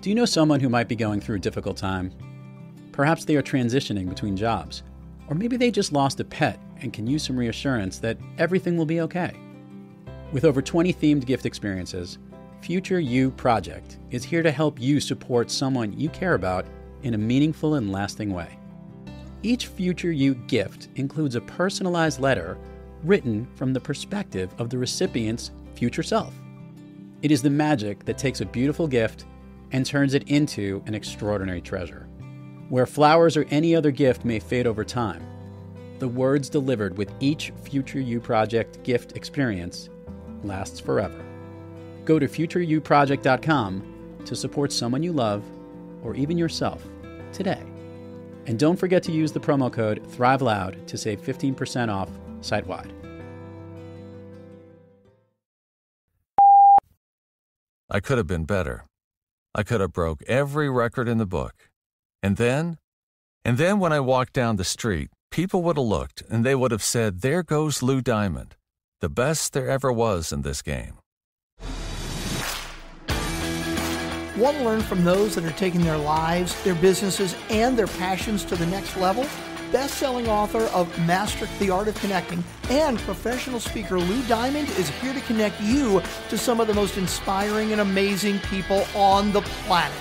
Do you know someone who might be going through a difficult time? Perhaps they are transitioning between jobs, or maybe they just lost a pet and can use some reassurance that everything will be okay. With over 20 themed gift experiences, Future You Project is here to help you support someone you care about in a meaningful and lasting way. Each Future You gift includes a personalized letter written from the perspective of the recipient's future self. It is the magic that takes a beautiful gift and turns it into an extraordinary treasure. Where flowers or any other gift may fade over time, the words delivered with each Future You Project gift experience lasts forever. Go to futureyouproject.com to support someone you love or even yourself today. And don't forget to use the promo code ThriveLoud to save 15% off site-wide. I could have been better. I could have broke every record in the book. And then when I walked down the street, people would have looked and they would have said, "There goes Lou Diamond, the best there ever was in this game." Want to learn from those that are taking their lives, their businesses, and their passions to the next level? Best-selling author of Master the Art of Connecting and professional speaker Lou Diamond is here to connect you to some of the most inspiring and amazing people on the planet.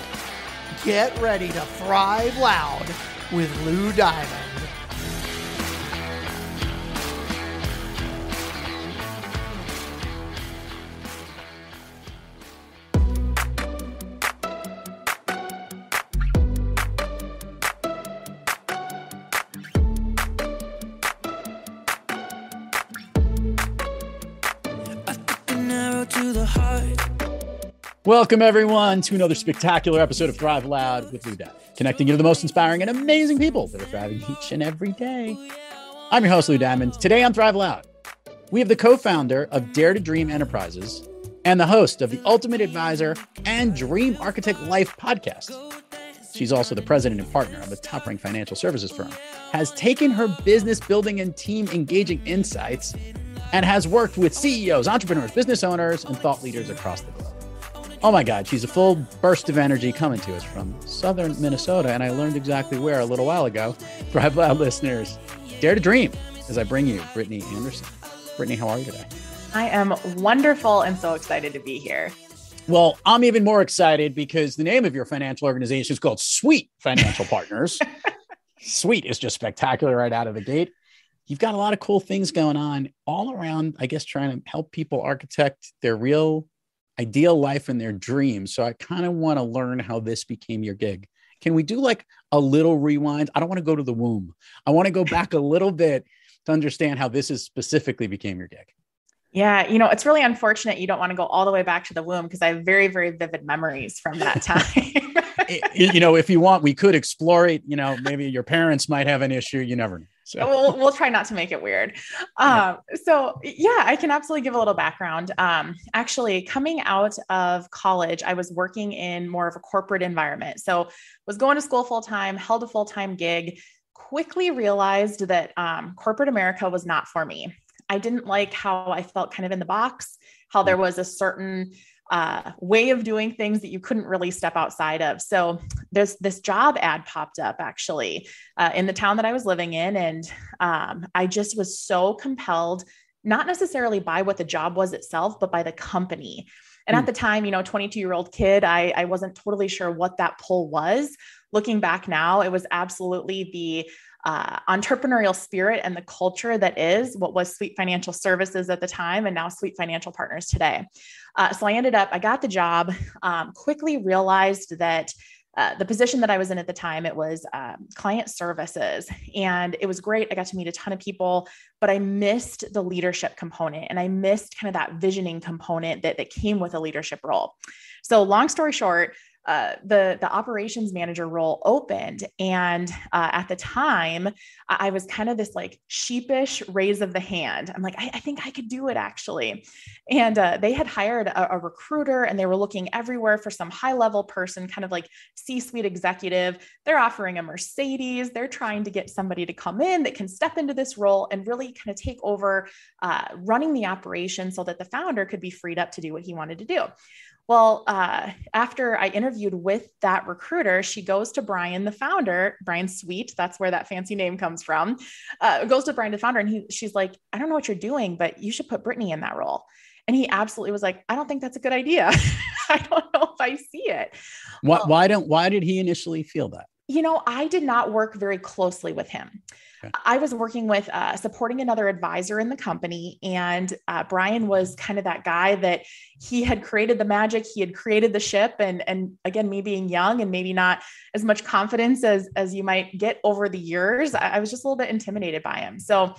Get ready to thrive loud with Lou Diamond. Welcome, everyone, to another spectacular episode of Thrive Loud with Lou Diamond, connecting you to the most inspiring and amazing people that are thriving each and every day. I'm your host, Lou Diamond. Today on Thrive Loud, we have the co-founder of Dare to Dream Enterprises and the host of the Ultimate Advisor and Dream Architect Life podcast. She's also the president and partner of a top-ranked financial services firm, has taken her business building and team engaging insights, and has worked with CEOs, entrepreneurs, business owners, and thought leaders across the globe. Oh my God, she's a full burst of energy coming to us from southern Minnesota, and I learned exactly where a little while ago. Thrive Loud listeners, dare to dream as I bring you Brittany Anderson. Brittany, how are you today? I am wonderful and so excited to be here. Well, I'm even more excited because the name of your financial organization is called Sweet Financial Partners. Sweet is just spectacular right out of the gate. You've got a lot of cool things going on all around, I guess, trying to help people architect their real ideal life and their dreams. So I kind of want to learn how this became your gig. Can we do like a little rewind? I don't want to go to the womb. I want to go back a little bit to understand how this is specifically became your gig. Yeah. It's really unfortunate you don't want to go all the way back to the womb because I have very, very vivid memories from that time. If you want, we could explore it. Maybe your parents might have an issue. You never know. So we'll try not to make it weird. So I can absolutely give a little background. Actually, coming out of college, I was working in more of a corporate environment. So was going to school full-time, held a full-time gig, quickly realized that corporate America was not for me. I didn't like how I felt kind of in the box, how there was a certain way of doing things that you couldn't really step outside of. So there's this job ad popped up actually in the town that I was living in. And I just was so compelled, not necessarily by what the job was itself, but by the company. And at the time, 22-year-old kid, I wasn't totally sure what that pull was. Looking back now, it was absolutely the entrepreneurial spirit and the culture that is what was Sweet Financial Services at the time and now Sweet Financial Partners today. So I got the job, quickly realized that the position that I was in at the time, it was client services, and it was great. I got to meet a ton of people, but I missed the leadership component and I missed kind of that visioning component that came with a leadership role. So long story short, the operations manager role opened. And at the time, I was kind of this like sheepish raise of the hand. I'm like, I think I could do it actually. And they had hired a recruiter and they were looking everywhere for some high level person, kind of like C-suite executive. They're offering a Mercedes. They're trying to get somebody to come in that can step into this role and really kind of take over running the operation so that the founder could be freed up to do what he wanted to do. Well, after I interviewed with that recruiter, she goes to Brian, the founder, Brian Sweet. That's where that fancy name comes from. Goes to Brian, the founder, and she's like, I don't know what you're doing, but you should put Brittany in that role. And he absolutely was like, I don't think that's a good idea. I don't know if I see it. Well, why did he initially feel that? I did not work very closely with him. Okay. I was working with supporting another advisor in the company. And Brian was kind of that guy that he had created the magic. He had created the ship. And again, me being young and maybe not as much confidence as you might get over the years, I was just a little bit intimidated by him. So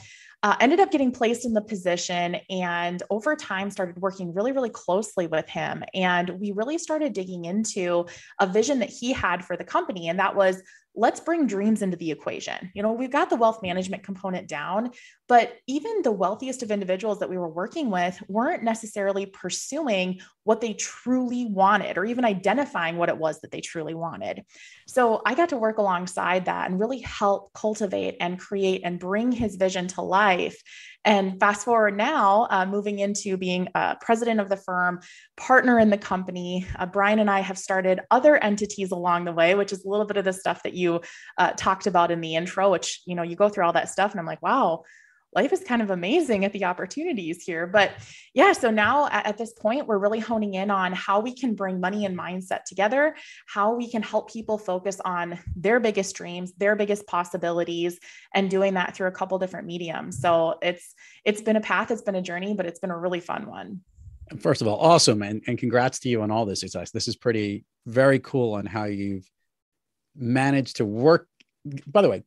ended up getting placed in the position, and over time started working really, really closely with him. And we really started digging into a vision that he had for the company. And that was, let's bring dreams into the equation. We've got the wealth management component down, but even the wealthiest of individuals that we were working with weren't necessarily pursuing what they truly wanted, or even identifying what it was that they truly wanted. So I got to work alongside that and really help cultivate and create and bring his vision to life. And fast forward now, moving into being president of the firm, partner in the company, Brian and I have started other entities along the way, which is a little bit of the stuff that you talked about in the intro, which, you go through all that stuff. And I'm like, wow, life is kind of amazing at the opportunities here. But yeah, so now at this point, we're really honing in on how we can bring money and mindset together, how we can help people focus on their biggest dreams, their biggest possibilities, and doing that through a couple different mediums. So it's been a path, it's been a journey, but it's been a really fun one. First of all, awesome. And congrats to you on all this success. This is very cool on how you've managed to work. By the way,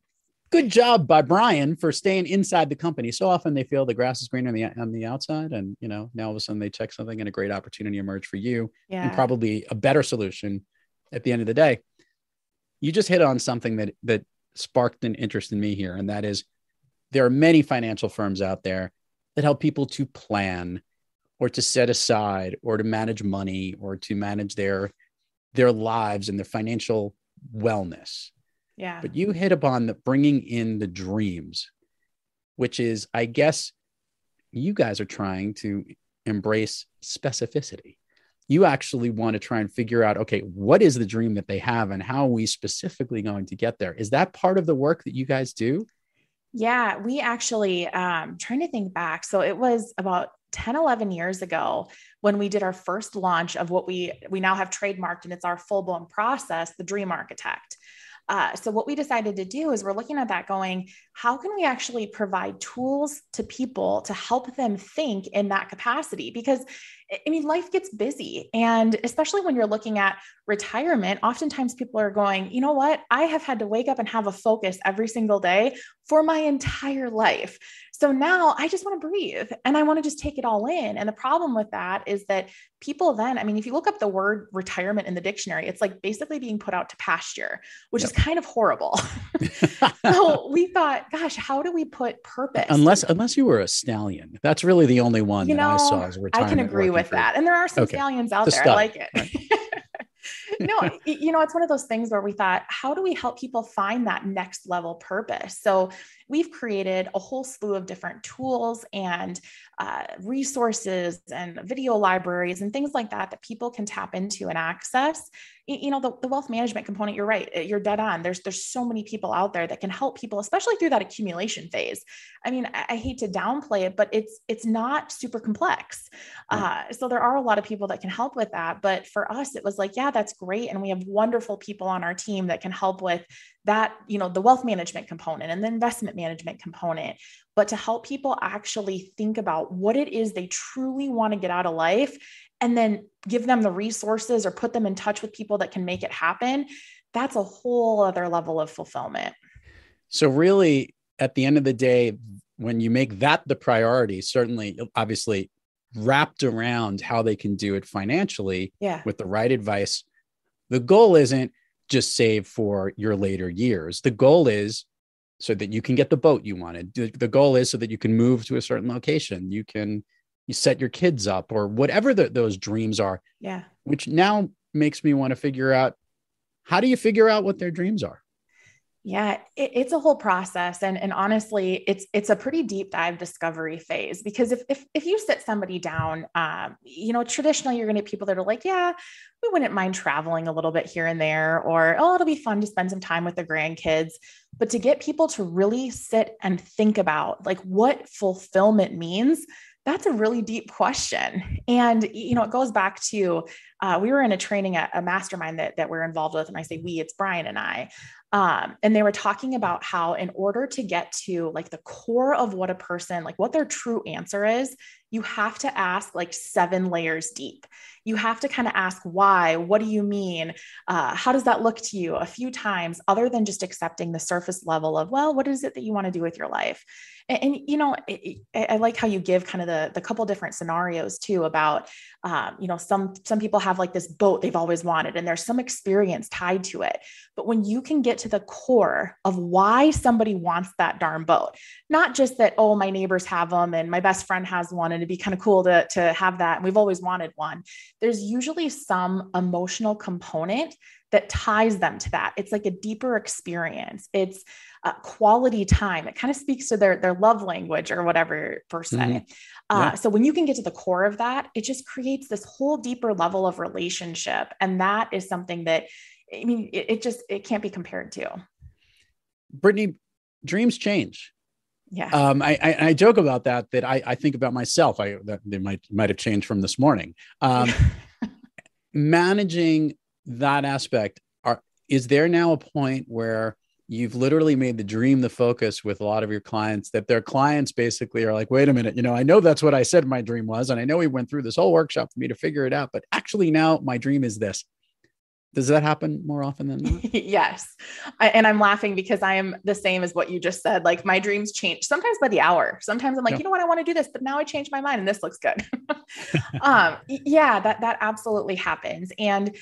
good job by Brian for staying inside the company. So often they feel the grass is greener on the outside, and now all of a sudden they check something and a great opportunity emerged for you, and probably a better solution at the end of the day. You just hit on something that sparked an interest in me here, and that is there are many financial firms out there that help people to plan, or to set aside, or to manage money, or to manage their lives and their financial wellness. Yeah. But you hit upon the bringing in the dreams, which is, I guess, you guys are trying to embrace specificity. You actually want to try and figure out, okay, what is the dream that they have and how are we specifically going to get there? Is that part of the work that you guys do? Yeah, we actually, trying to think back. So it was about 10, 11 years ago when we did our first launch of what we now have trademarked, and it's our full-blown process, the Dream Architect. So what we decided to do is we're looking at that going, how can we actually provide tools to people to help them think in that capacity? Because life gets busy. And especially when you're looking at retirement, oftentimes people are going, you know what? I have had to wake up and have a focus every single day for my entire life. So now I just want to breathe and I want to just take it all in. And the problem with that is that people then, if you look up the word retirement in the dictionary, it's like basically being put out to pasture, which is kind of horrible. So we thought, gosh, how do we put purpose? Unless you were a stallion. That's really the only one that I saw as a retirement. I can agree with that. And there are some stallions out there. I like it. Right. No, it's one of those things where we thought, how do we help people find that next level purpose? So we've created a whole slew of different tools and resources and video libraries and things like that people can tap into and access. The wealth management component, you're right. You're dead on. There's so many people out there that can help people, especially through that accumulation phase. I hate to downplay it, but it's not super complex. So there are a lot of people that can help with that. But for us, it was like, yeah, that's great. And we have wonderful people on our team that can help with that, the wealth management component and the investment management component, but to help people actually think about what it is they truly want to get out of life, and then give them the resources or put them in touch with people that can make it happen. That's a whole other level of fulfillment. So really, at the end of the day, when you make that the priority, certainly, obviously wrapped around how they can do it financially with the right advice, the goal isn't just save for your later years. The goal is so that you can get the boat you wanted. The goal is so that you can move to a certain location. You set your kids up, or whatever those dreams are. Yeah. Which now makes me want to figure out, how do you figure out what their dreams are? Yeah, it's a whole process. And honestly, it's a pretty deep dive discovery phase, because if you sit somebody down, traditionally you're going to get people that are like, yeah, we wouldn't mind traveling a little bit here and there, or, oh, it'll be fun to spend some time with the grandkids. But to get people to really sit and think about like what fulfillment means, that's a really deep question. And, it goes back to, we were in a training at a mastermind that we're involved with. And I say we, it's Brian and I. And they were talking about how in order to get to like the core of what a person, like what their true answer is, you have to ask like 7 layers deep. You have to kind of ask why, what do you mean? How does that look to you a few times, other than just accepting the surface level of, well, what is it that you want to do with your life? And I like how you give kind of the couple different scenarios too about, some people have like this boat they've always wanted, and there's some experience tied to it. But when you can get to the core of why somebody wants that darn boat, not just that, oh, my neighbors have them and my best friend has one, and it'd be kind of cool to have that, and we've always wanted one. There's usually some emotional component that ties them to that. It's like a deeper experience. It's quality time. It kind of speaks to their love language or whatever per se. Mm-hmm. Yeah. So when you can get to the core of that, it just creates this whole deeper level of relationship. And that is something that, it can't be compared to. Brittany, dreams change. Yeah. I joke about that I think about myself. That they might have changed from this morning. Managing that aspect, is there now a point where you've literally made the dream the focus with a lot of your clients, that their clients basically are like, wait a minute, I know that's what I said my dream was, and I know we went through this whole workshop for me to figure it out, but actually now my dream is this. Does that happen more often than not? Yes. And I'm laughing because I am the same as what you just said. Like my dreams change sometimes by the hour. Sometimes I'm like, you know what, I want to do this, but now I changed my mind and this looks good. Yeah, that absolutely happens. And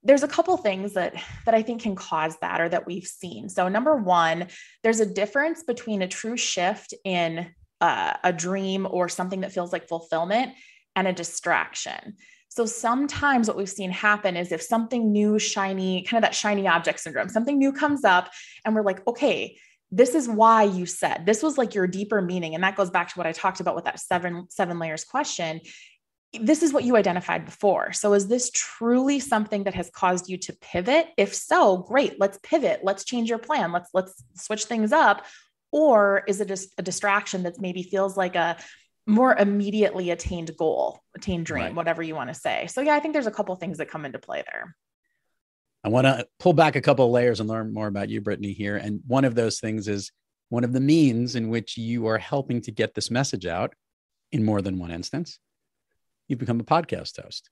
there's a couple things that I think can cause that, or that we've seen. So number one, there's a difference between a true shift in a dream or something that feels like fulfillment and a distraction. So sometimes what we've seen happen is if something new, shiny, kind of that shiny object syndrome, something new comes up and we're like, okay, this is why you said, this was like your deeper meaning. And that goes back to what I talked about with that seven layers question. This is what you identified before. So is this truly something that has caused you to pivot? If so, great, let's pivot. Let's change your plan. Let's switch things up. Or is it just a distraction that maybe feels like a more immediately attained goal, attained dream, right, whatever you want to say. So yeah, I think there's a couple of things that come into play there. I want to pull back a couple of layers and learn more about you, Brittany, here. And one of those things is one of the means in which you are helping to get this message out in more than one instance. You've become a podcast host.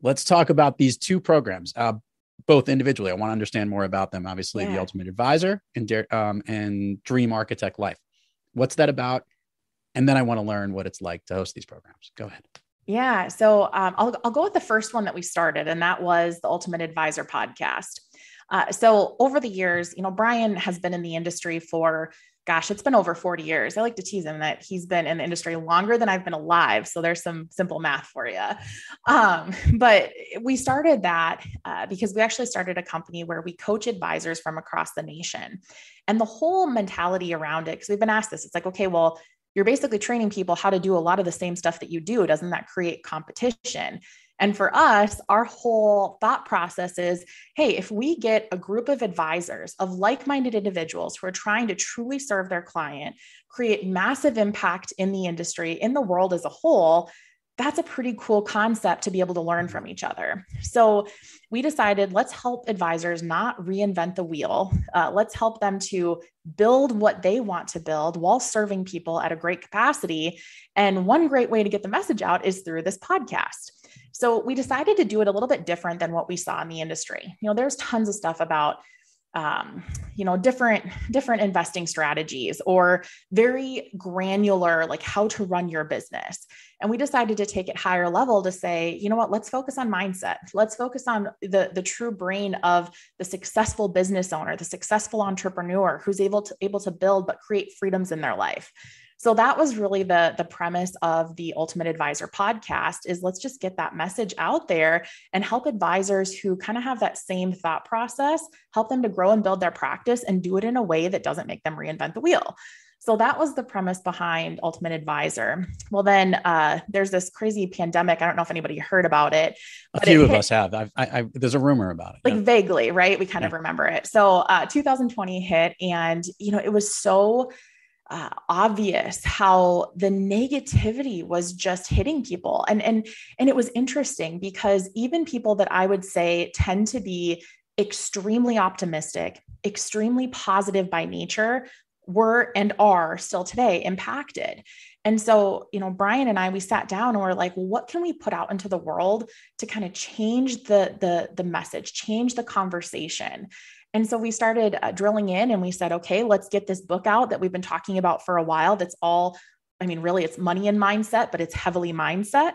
Let's talk about these 2 programs, both individually. I want to understand more about them. Obviously, The Ultimate Advisor and Dream Architect Life. What's that about? And then I want to learn what it's like to host these programs. Go ahead. Yeah. So I'll go with the first one that we started, and that was the Ultimate Advisor podcast. So over the years, Brian has been in the industry for, it's been over 40 years. I like to tease him that he's been in the industry longer than I've been alive. So there's some simple math for you. But we started that because we actually started a company where we coach advisors from across the nation. And the whole mentality around it, because we've been asked this, it's like, okay, well, you're basically training people how to do a lot of the same stuff that you do. Doesn't that create competition? And for us, our whole thought process is, hey, if we get a group of advisors, of like-minded individuals who are trying to truly serve their client, create massive impact in the industry, in the world as a whole, that's a pretty cool concept to be able to learn from each other. So we decided, let's help advisors not reinvent the wheel. Let's help them to build what they want to build while serving people at a great capacity. And one great way to get the message out is through this podcast. So we decided to do it a little bit different than what we saw in the industry. There's tons of stuff about different investing strategies, or very granular, like how to run your business. And we decided to take it higher level to say, you know what, let's focus on mindset. Let's focus on the true brain of the successful business owner, the successful entrepreneur who's able to build, but create freedoms in their life. So that was really the premise of the Ultimate Advisor podcast is let's just get that message out there and help advisors who kind of have that same thought process, help them to grow and build their practice and do it in a way that doesn't make them reinvent the wheel. So that was the premise behind Ultimate Advisor. Well, then there's this crazy pandemic. I don't know if anybody heard about it. A few of us have. There's a rumor about it. Like vaguely, right? We kind of remember it. So 2020 hit and, it was so obvious how the negativity was just hitting people. And it was interesting because even people that I would say tend to be extremely optimistic, extremely positive by nature, were and are still today impacted. And so, Brian and I, we sat down and we're like, well, what can we put out into the world to kind of change the message, change the conversation? And so we started drilling in and we said, okay, let's get this book out that we've been talking about for a while. That's all, really it's money and mindset, but it's heavily mindset.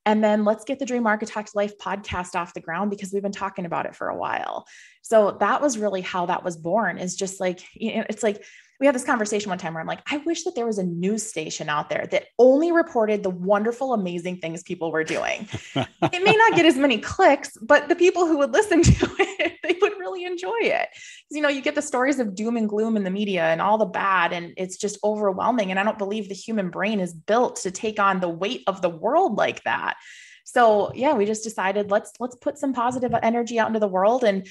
And then let's get the Dream Architect Life podcast off the ground because we've been talking about it for a while. So that was really how that was born, is just like, it's like, we had this conversation one time where I'm like, I wish that there was a news station out there that only reported the wonderful, amazing things people were doing. It may not get as many clicks, but the people who would listen to it, they would really enjoy it. You get the stories of doom and gloom in the media and all the bad, and it's just overwhelming. And I don't believe the human brain is built to take on the weight of the world like that. So yeah, we just decided let's put some positive energy out into the world. And,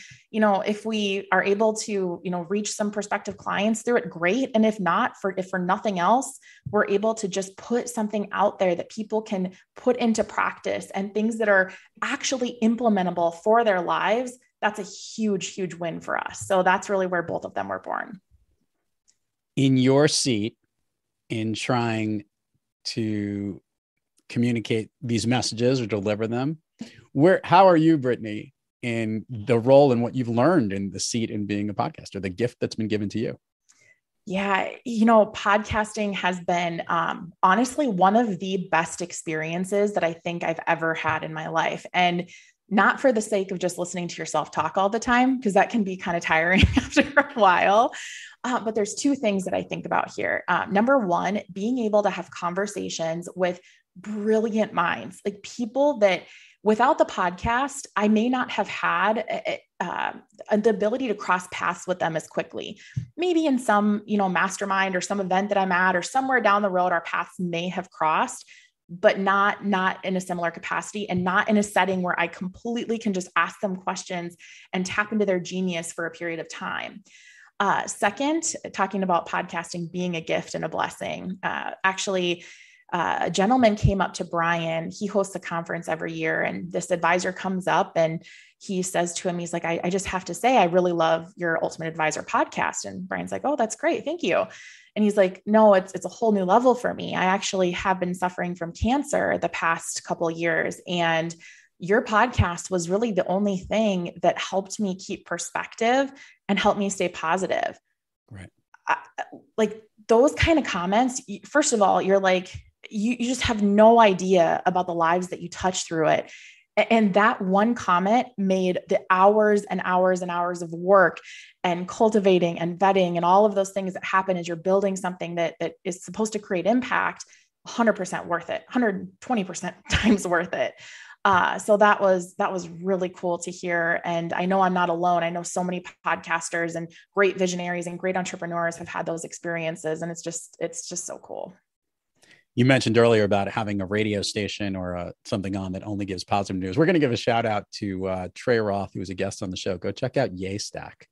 if we are able to, reach some prospective clients through it, great. And if not, if for nothing else, we're able to just put something out there that people can put into practice and things that are actually implementable for their lives. That's a huge, huge win for us. So that's really where both of them were born. In your seat, in trying to communicate these messages or deliver them, how are you, Brittany, in the role and what you've learned in the seat in being a podcaster, the gift that's been given to you? Yeah. Podcasting has been honestly one of the best experiences that I think I've ever had in my life. And not for the sake of just listening to yourself talk all the time, because that can be kind of tiring after a while. But there's two things that I think about here. Number one, being able to have conversations with brilliant minds, like people that without the podcast, I may not have had the ability to cross paths with them as quickly. Maybe in some, mastermind or some event that I'm at, or somewhere down the road, our paths may have crossed, but not in a similar capacity and not in a setting where I completely can just ask them questions and tap into their genius for a period of time. Second, talking about podcasting being a gift and a blessing. A gentleman came up to Brian. He hosts a conference every year, and this advisor comes up and he says to him, he's like, I just have to say, I really love your Ultimate Advisor podcast. And Brian's like, oh, that's great. Thank you. And he's like, no, it's a whole new level for me. I actually have been suffering from cancer the past couple of years. And your podcast was really the only thing that helped me keep perspective and help me stay positive. Right. Like those kind of comments, first of all, you're like, you just have no idea about the lives that you touch through it. And that one comment made the hours and hours and hours of work and cultivating and vetting and all of those things that happen as you're building something that is supposed to create impact 100% worth it, 120% times worth it. So that was really cool to hear. And I know I'm not alone. I know so many podcasters and great visionaries and great entrepreneurs have had those experiences. And it's just so cool. You mentioned earlier about having a radio station or something on that only gives positive news. We're going to give a shout out to Trey Roth, who was a guest on the show. Go check out Yay Stack.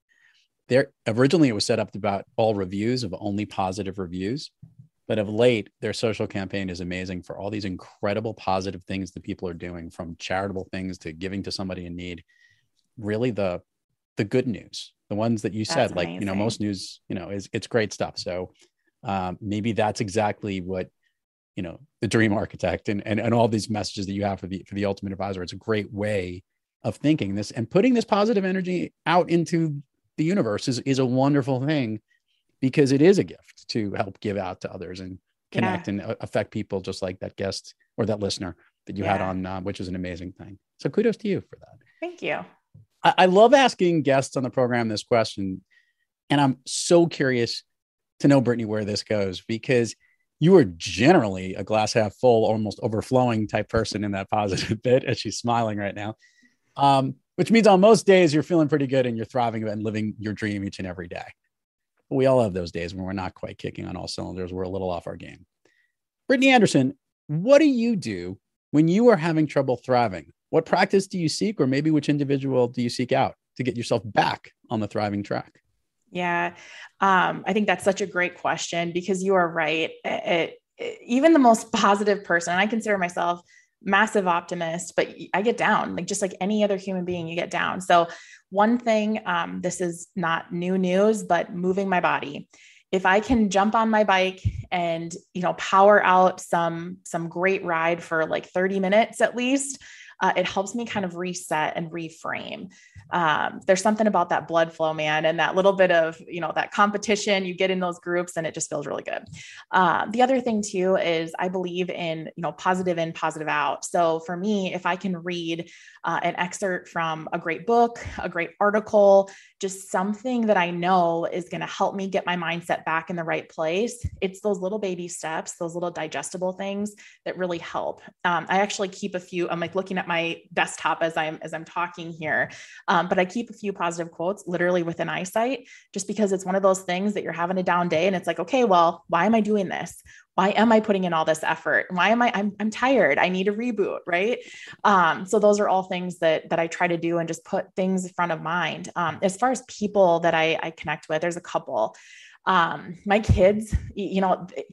Originally, it was set up about all reviews of only positive reviews. But of late, their social campaign is amazing for all these incredible positive things that people are doing, from charitable things to giving to somebody in need. Really the good news, the ones that you said, like, most news, it's great stuff. So maybe that's exactly what, the Dream Architect and all these messages that you have for the Ultimate Advisor. It's a great way of thinking this and putting this positive energy out into the universe is a wonderful thing, because it is a gift to help give out to others and connect and affect people, just like that guest or that listener that you had on, which is an amazing thing. So kudos to you for that. Thank you. I love asking guests on the program this question, and I'm so curious to know, Brittany, where this goes, because You are generally a glass half full, almost overflowing type person in that positive bit, as she's smiling right now. Which means on most days you're feeling pretty good and you're thriving and living your dream each and every day. But we all have those days when we're not quite kicking on all cylinders. We're a little off our game. Brittany Anderson, what do you do when you are having trouble thriving? What practice do you seek, or maybe which individual do you seek out to get yourself back on the thriving track? Yeah. I think that's such a great question, because you are right. Even the most positive person, and I consider myself massive optimist, but I get down, like just like any other human being, you get down. So one thing, this is not new news, but moving my body. If I can jump on my bike and, power out some great ride for like 30 minutes at least, it helps me kind of reset and reframe. There's something about that blood flow, man, and that little bit of, that competition you get in those groups, and it just feels really good. The other thing too is I believe in, positive in, positive out. So for me, if I can read an excerpt from a great book, a great article, just something that I know is going to help me get my mindset back in the right place, it's those little baby steps, those little digestible things that really help. I actually keep a few. I'm like looking at my desktop as I'm talking here. But I keep a few positive quotes literally within eyesight, just because it's one of those things that you're having a down day and it's like, okay, well, why am I doing this? Why am I putting in all this effort? Why am I'm tired. I need a reboot. Right. So those are all things that I try to do and just put things in front of mind. As far as people that I connect with, there's a couple. My kids,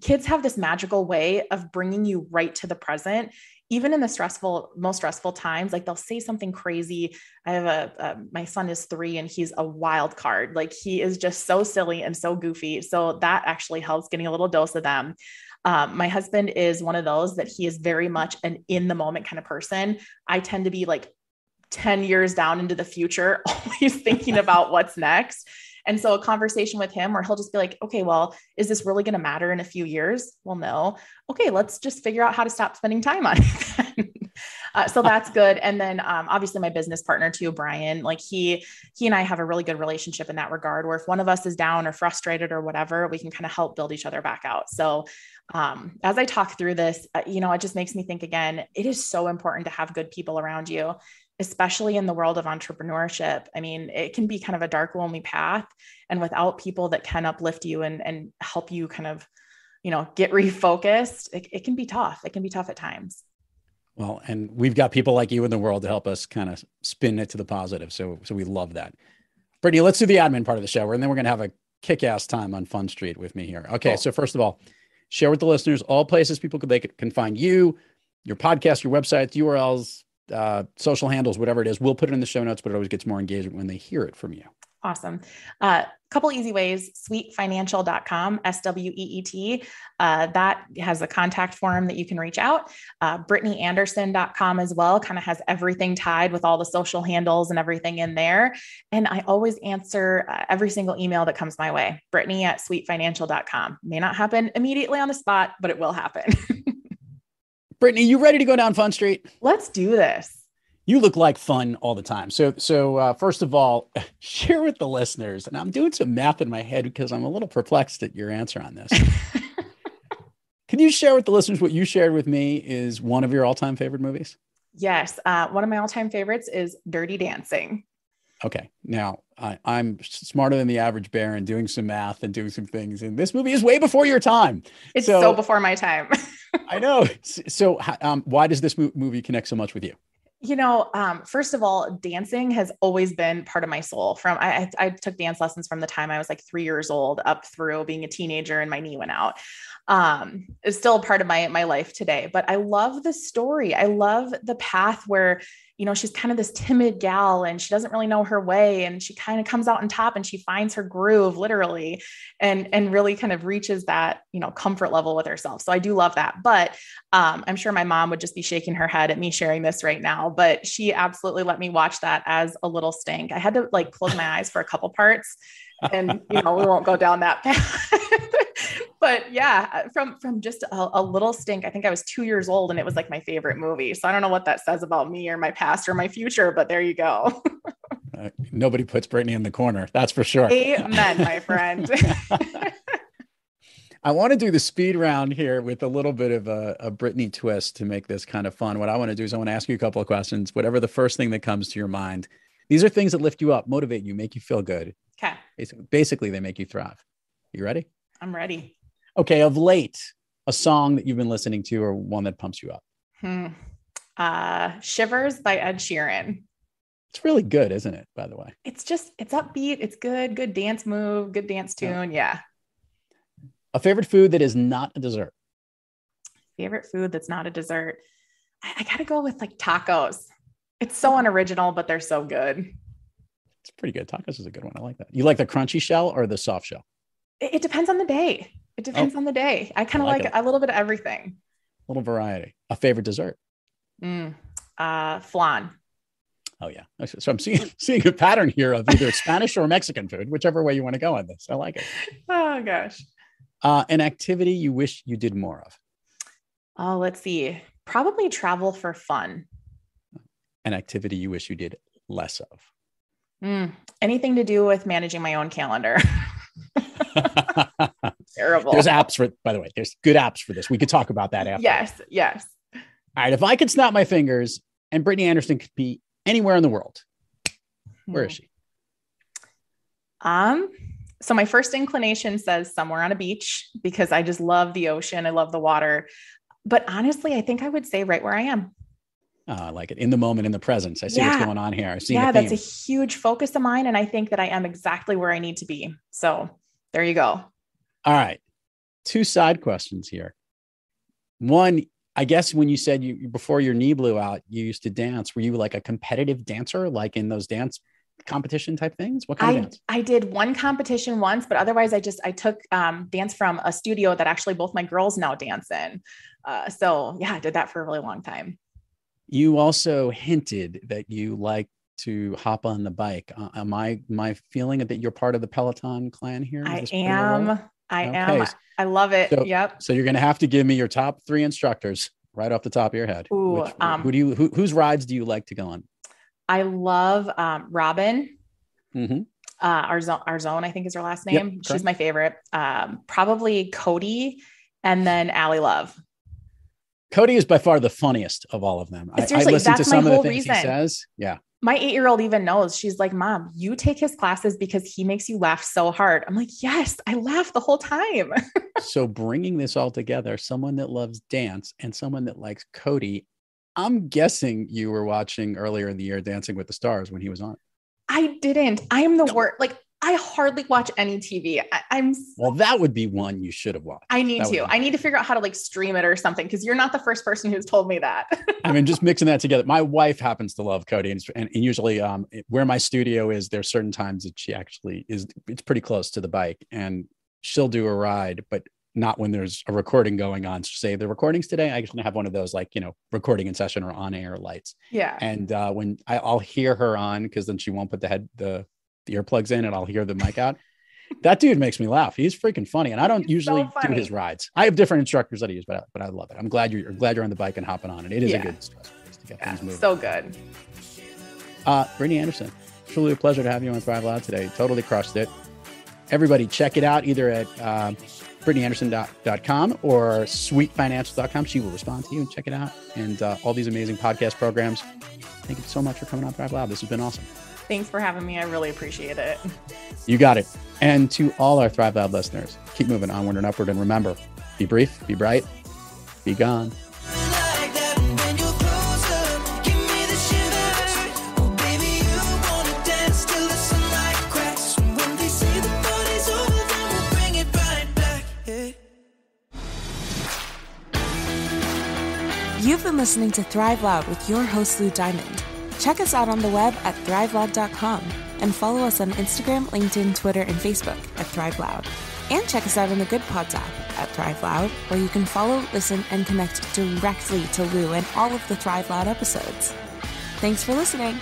kids have this magical way of bringing you right to the present, even in the most stressful times. Like they'll say something crazy. I have my son is 3 and he's a wild card. Like he is just so silly and so goofy. So that actually helps, getting a little dose of them. My husband is one of those that he is very much an in the moment kind of person. I tend to be like 10 years down into the future, always thinking about what's next. And so a conversation with him where he'll just be like, okay, well, is this really going to matter in a few years? Well, no. Okay, let's just figure out how to stop spending time on it. So that's good. And then obviously my business partner too, Brian, like he and I have a really good relationship in that regard, where if one of us is down or frustrated or whatever, we can kind of help build each other back out. So as I talk through this, it just makes me think again, it is so important to have good people around you, especially in the world of entrepreneurship. I mean, it can be kind of a dark, lonely path. And without people that can uplift you and help you kind of, get refocused, it can be tough. It can be tough at times. Well, and we've got people like you in the world to help us kind of spin it to the positive. So we love that. Brittany, let's do the admin part of the show, and then we're going to have a kick-ass time on Fun Street with me here. Okay. Cool. So first of all, share with the listeners all places people can find you, your podcast, your websites, URLs, social handles, whatever it is. We'll put it in the show notes, but it always gets more engagement when they hear it from you. Awesome. Couple easy ways: sweetfinancial.com, SWEET. That has a contact form that you can reach out. BrittanyAnderson.com as well, kind of has everything tied with all the social handles and everything in there. And I always answer every single email that comes my way. Brittany@sweetfinancial.com. May not happen immediately on the spot, but it will happen. Brittany, you ready to go down Fun Street? Let's do this. You look like fun all the time. So first of all, share with the listeners, and I'm doing some math in my head because I'm a little perplexed at your answer on this. Can you share with the listeners what you shared with me is one of your all-time favorite movies? Yes. One of my all-time favorites is Dirty Dancing. Okay. Now I'm smarter than the average bear and doing some math and doing some things. And this movie is way before your time. It's so before my time. I know. So why does this movie connect so much with you? First of all, dancing has always been part of my soul. I took dance lessons from the time I was like 3 years old up through being a teenager and my knee went out. It's still a part of my life today, but I love the story. I love the path where, she's kind of this timid gal and she doesn't really know her way. And she kind of comes out on top and she finds her groove literally and really kind of reaches that, comfort level with herself. So I do love that. But I'm sure my mom would just be shaking her head at me sharing this right now, but she absolutely let me watch that as a little stink. I had to like close my eyes for a couple parts and, we won't go down that path. But yeah, from just a little stink, I think I was 2 years old and it was like my favorite movie. So I don't know what that says about me or my past or my future, but there you go. Nobody puts Brittany in the corner. That's for sure. Amen, my friend. I want to do the speed round here with a little bit of a Brittany twist to make this kind of fun. What I want to do is I want to ask you a couple of questions, whatever the first thing that comes to your mind. These are things that lift you up, motivate you, make you feel good. Okay. Basically, they make you thrive. You ready? I'm ready. Okay. Of late, a song that you've been listening to or one that pumps you up? Shivers by Ed Sheeran. It's really good, isn't it, by the way? It's upbeat. It's good dance move, good dance tune. Yeah. A favorite food that is not a dessert? Favorite food that's not a dessert. I got to go with like tacos. It's so unoriginal, but they're so good. It's pretty good. Tacos is a good one. I like that. You like the crunchy shell or the soft shell? It depends on the day. It depends on the day. I kind of like a little bit of everything. A little variety. A favorite dessert? Flan. Oh yeah. So I'm seeing a pattern here of either Spanish or Mexican food, whichever way you want to go on this. I like it. Oh gosh. An activity you wish you did more of? Oh, let's see. Probably travel for fun. An activity you wish you did less of? Anything to do with managing my own calendar. Terrible. There's apps for, by the way, there's good apps for this. We could talk about that after. Yes. All right. If I could snap my fingers and Brittany Anderson could be anywhere in the world, where is she? So my first inclination says somewhere on a beach because I just love the ocean. I love the water. But honestly, I think I would say right where I am. Oh, I like it. In the moment, in the presence. I see what's going on here. I see. Yeah, that's a huge focus of mine. And I think that I am exactly where I need to be. So there you go. All right. 2 side questions here. One, I guess when you said before your knee blew out, you used to dance. Were you like a competitive dancer, like in those dance competition type things? What kind of dance? I did one competition once, but otherwise I took dance from a studio that actually both my girls now dance in. So yeah, I did that for a really long time. You also hinted that you like to hop on the bike. Am I feeling that you're part of the Peloton clan here? I am. I love it. So, yep. So you're going to have to give me your top 3 instructors right off the top of your head. Ooh, whose rides do you like to go on? I love Robin. Mm-hmm. Arzone, I think is her last name. Yep, she's my favorite. Probably Cody and then Allie Love. Cody is by far the funniest of all of them. I listen to some of the things he says. Yeah. My 8-year-old even knows. She's like, Mom, you take his classes because he makes you laugh so hard. I'm like, yes, I laugh the whole time. So bringing this all together, someone that loves dance and someone that likes Cody, I'm guessing you were watching earlier in the year Dancing with the Stars when he was on. I didn't. I am the worst. Like, I hardly watch any TV. Well, that would be one you should have watched. I need to figure out how to like stream it or something. Cause you're not the first person who's told me that. I mean, just mixing that together. My wife happens to love Cody and usually where my studio is, there's certain times that she actually it's pretty close to the bike and she'll do a ride, but not when there's a recording going on. So say the recordings today, I actually have one of those, like, recording in session or on air lights. Yeah. And when I'll hear her on, cause then she won't put the earplugs in and I'll hear the mic out. That dude makes me laugh. He's freaking funny. And I don't usually do his rides. I have different instructors that I use, but I love it. I'm glad you're on the bike and hopping on it. It is a good stress to get things moving. So good. Brittany Anderson, truly a pleasure to have you on Thrive Loud today. Totally crushed it. Everybody check it out either at BrittanyAnderson.com or sweetfinancial.com. She will respond to you and check it out. And all these amazing podcast programs. Thank you so much for coming on Thrive Loud. This has been awesome. Thanks for having me. I really appreciate it. You got it. And to all our Thrive Loud listeners, keep moving onward and upward. And remember, be brief, be bright, be gone. You've been listening to Thrive Loud with your host, Lou Diamond. Check us out on the web at thriveloud.com and follow us on Instagram, LinkedIn, Twitter, and Facebook at Thrive Loud. And check us out on the Good Pods app at Thrive Loud, where you can follow, listen, and connect directly to Lou and all of the Thrive Loud episodes. Thanks for listening.